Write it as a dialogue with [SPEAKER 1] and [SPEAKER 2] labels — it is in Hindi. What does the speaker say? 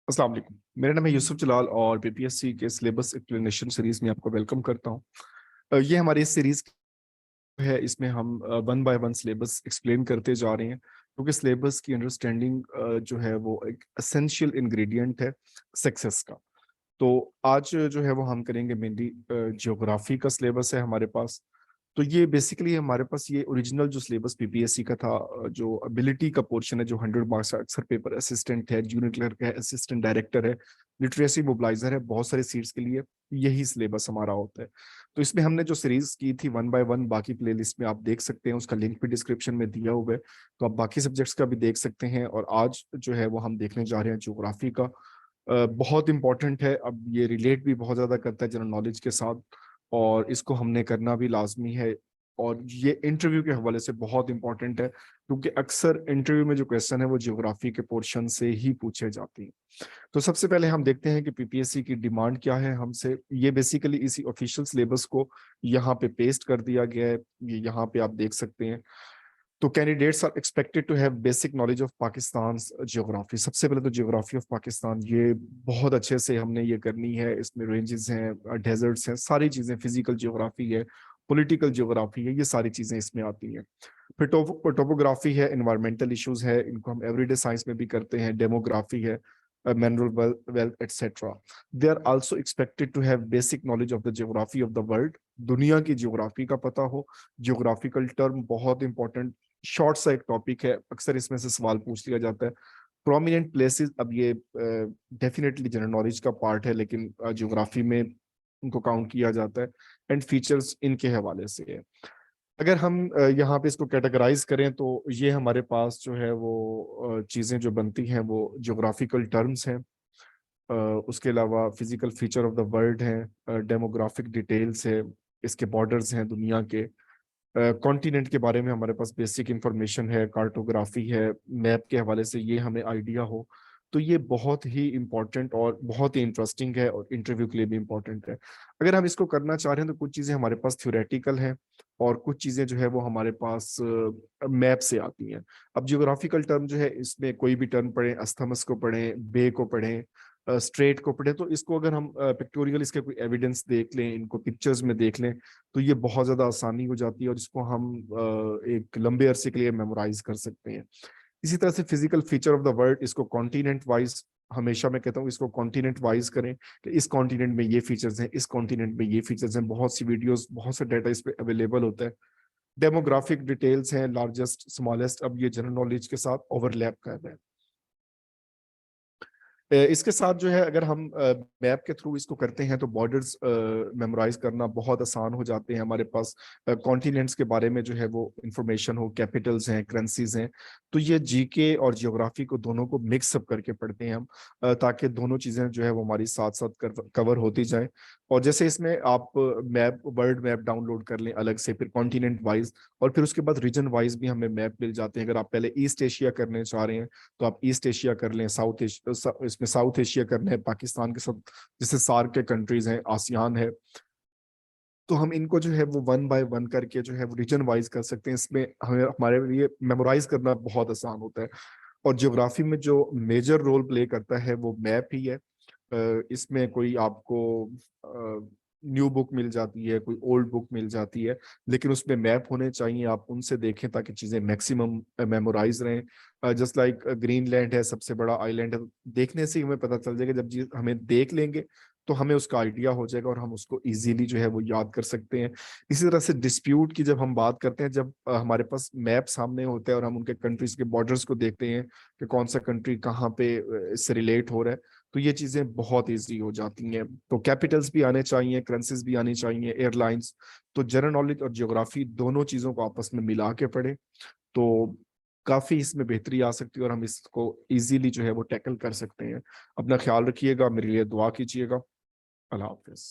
[SPEAKER 1] अस्सलाम वालेकुम। मेरा नाम है यूसुफ जलाल और बीपीएससी के सिलेबस एक्सप्लेनेशन सीरीज में आपको वेलकम करता हूँ। ये हमारी सीरीज है, इसमें हम one by one syllabus explain करते जा रहे हैं क्योंकि सिलेबस की अंडरस्टैंडिंग जो है वो एक एसेंशियल इंग्रेडिएंट है सक्सेस का। तो आज जो है वो हम करेंगे मेनली जियोग्राफी का सिलेबस है हमारे पास। तो ये बेसिकली हमारे पास ये ओरिजिनल जो सिलेबस पीपीएससी का था, जो एबिलिटी का पोर्शन है, जो 100 मार्क्स का अक्सर पेपर असिस्टेंट है, जूनियर क्लर्क है, असिस्टेंट डायरेक्टर है, लिटरेसी मोबिलाइजर है, बहुत सारे सीट्स के लिए यही सिलेबस हमारा होता है। तो इसमें हमने जो सीरीज की थी वन बाय वन, बाकी प्लेलिस्ट में आप देख सकते हैं, उसका लिंक भी डिस्क्रिप्शन में दिया हुआ है, तो आप बाकी सब्जेक्ट्स का भी देख सकते हैं। और आज जो है वो हम देखने जा रहे हैं ज्योग्राफी का। बहुत इंपॉर्टेंट है, अब ये रिलेट भी बहुत ज्यादा करता है जनरल नॉलेज के साथ, और इसको हमने करना भी लाजमी है। और ये इंटरव्यू के हवाले से बहुत इंपॉर्टेंट है क्योंकि अक्सर इंटरव्यू में जो क्वेश्चन है वो ज्योग्राफी के पोर्शन से ही पूछे जाते हैं। तो सबसे पहले हम देखते हैं कि पीपीएससी की डिमांड क्या है हमसे। ये बेसिकली इसी ऑफिशियल सिलेबस को यहाँ पे पेस्ट कर दिया गया है, ये यहाँ पे आप देख सकते हैं। तो candidates are expected to have basic knowledge of Pakistan geography. सबसे पहले तो जियोग्राफी ऑफ पाकिस्तान ये बहुत अच्छे से हमने ये करनी है। इसमें रेंजेस हैं, डेजर्ट्स हैं, सारी चीजें, फिजिकल जियोग्राफी है, पॉलिटिकल जियोग्राफी है, ये सारी चीजें इसमें आती हैं। फिर टोपोग्राफी है, इन्वायरमेंटल इश्यूज है, इनको हम एवरीडे साइंस में भी करते हैं, डेमोग्राफी है, mineral wealth, etc. They are also expected to have basic knowledge of the geography of the world. दुनिया की जियोग्राफी का पता हो। जियोग्राफिकल टर्म बहुत इंपॉर्टेंट, शॉर्ट सा एक टॉपिक है, अक्सर इसमें से सवाल पूछ लिया जाता है। प्रोमिनेंट प्लेसेस, अब ये डेफिनेटली जनरल नॉलेज का पार्ट है लेकिन जियोग्राफी में इनको काउंट किया जाता है। एंड फीचर्स इनके हवाले से है। अगर हम यहाँ पे इसको कैटेगराइज करें तो ये हमारे पास जो है वो चीज़ें जो बनती हैं वो जियोग्राफिकल टर्म्स हैं। अ, उसके अलावा physical feature of the world है, डेमोग्राफिक डिटेल्स है, इसके बॉर्डर्स हैं दुनिया के, कॉन्टिनेंट के बारे में हमारे पास बेसिक इंफॉर्मेशन है, कार्टोग्राफी है, मैप के हवाले से ये हमें आइडिया हो। तो ये बहुत ही इंपॉर्टेंट और बहुत ही इंटरेस्टिंग है और इंटरव्यू के लिए भी इंपॉर्टेंट है। अगर हम इसको करना चाह रहे हैं तो कुछ चीज़ें हमारे पास थ्योरेटिकल हैं और कुछ चीज़ें जो है वो हमारे पास मैप से आती हैं। अब जियोग्राफिकल टर्म जो है, इसमें कोई भी टर्म पढ़ें, अस्थमस को पढ़ें, बे को पढ़ें, स्ट्रेट को पढ़ें, तो इसको अगर हम पिक्टोरियल इसके कोई एविडेंस देख लें, इनको पिक्चर्स में देख लें, तो ये बहुत ज्यादा आसानी हो जाती है और इसको हम एक लंबे अरसे के लिए मेमोराइज कर सकते हैं। इसी तरह से physical feature of the world, इसको कॉन्टिनेंट वाइज, हमेशा मैं कहता हूँ इसको कॉन्टिनेंट वाइज करें कि इस कॉन्टिनेंट में ये फीचर्स हैं, इस कॉन्टिनेंट में ये फीचर्स हैं। बहुत सी वीडियोस, बहुत सा डाटा इस पे अवेलेबल होता है। डेमोग्राफिक डिटेल्स हैं, लार्जेस्ट स्मॉलेस्ट, अब ये जनरल नॉलेज के साथ ओवरलैप कर रहे हैं। इसके साथ जो है अगर हम मैप के थ्रू इसको करते हैं तो बॉर्डर्स मेमोराइज करना बहुत आसान हो जाते हैं। हमारे पास कॉन्टिनेंट्स के बारे में जो है वो इंफॉर्मेशन हो, कैपिटल्स हैं, करेंसीज हैं, तो ये जीके और जियोग्राफी को दोनों को मिक्स अप करके पढ़ते हैं हम, ताकि दोनों चीजें जो है वो हमारी साथ साथ कवर होती जाए। और जैसे इसमें आप मैप, वर्ल्ड मैप डाउनलोड कर लें अलग से, फिर कॉन्टिनेंट वाइज, और फिर उसके बाद रीजन वाइज भी हमें मैप मिल जाते हैं। अगर आप पहले ईस्ट एशिया करने चाह रहे हैं तो आप ईस्ट एशिया कर लें, इसमें साउथ एशिया करना है पाकिस्तान के साथ, जैसे सार्क के कंट्रीज हैं, आसियान है, तो हम इनको जो है वो वन बाय वन करके जो है वो रीजन वाइज कर सकते हैं। इसमें हमें, हमारे लिए मेमोराइज करना बहुत आसान होता है। और जियोग्राफी में जो मेजर रोल प्ले करता है वो मैप ही है। इसमें कोई आपको न्यू बुक मिल जाती है, कोई ओल्ड बुक मिल जाती है, लेकिन उसमें मैप होने चाहिए, आप उनसे देखें ताकि चीज़ें मैक्सिमम मेमोराइज रहें। जस्ट लाइक ग्रीनलैंड है, सबसे बड़ा आइलैंड है, देखने से ही हमें पता चल जाएगा। जब चीज हमें देख लेंगे तो हमें उसका आइडिया हो जाएगा और हम उसको इजीली जो है वो याद कर सकते हैं। इसी तरह से डिस्प्यूट की जब हम बात करते हैं, जब हमारे पास मैप सामने होता है और हम उनके कंट्रीज के बॉर्डर्स को देखते हैं कि कौन सा कंट्री कहाँ पे इससे रिलेट हो रहा है, तो ये चीजें बहुत इजी हो जाती हैं। तो कैपिटल्स भी आने चाहिए, करेंसीज भी आनी चाहिए, एयरलाइंस। तो जनरल नॉलेज और जियोग्राफी दोनों चीजों को आपस में मिला के पढ़े तो काफी इसमें बेहतरी आ सकती है और हम इसको इजीली जो है वो टैकल कर सकते हैं। अपना ख्याल रखिएगा, मेरे लिए दुआ कीजिएगा। अल्लाह हाफिज।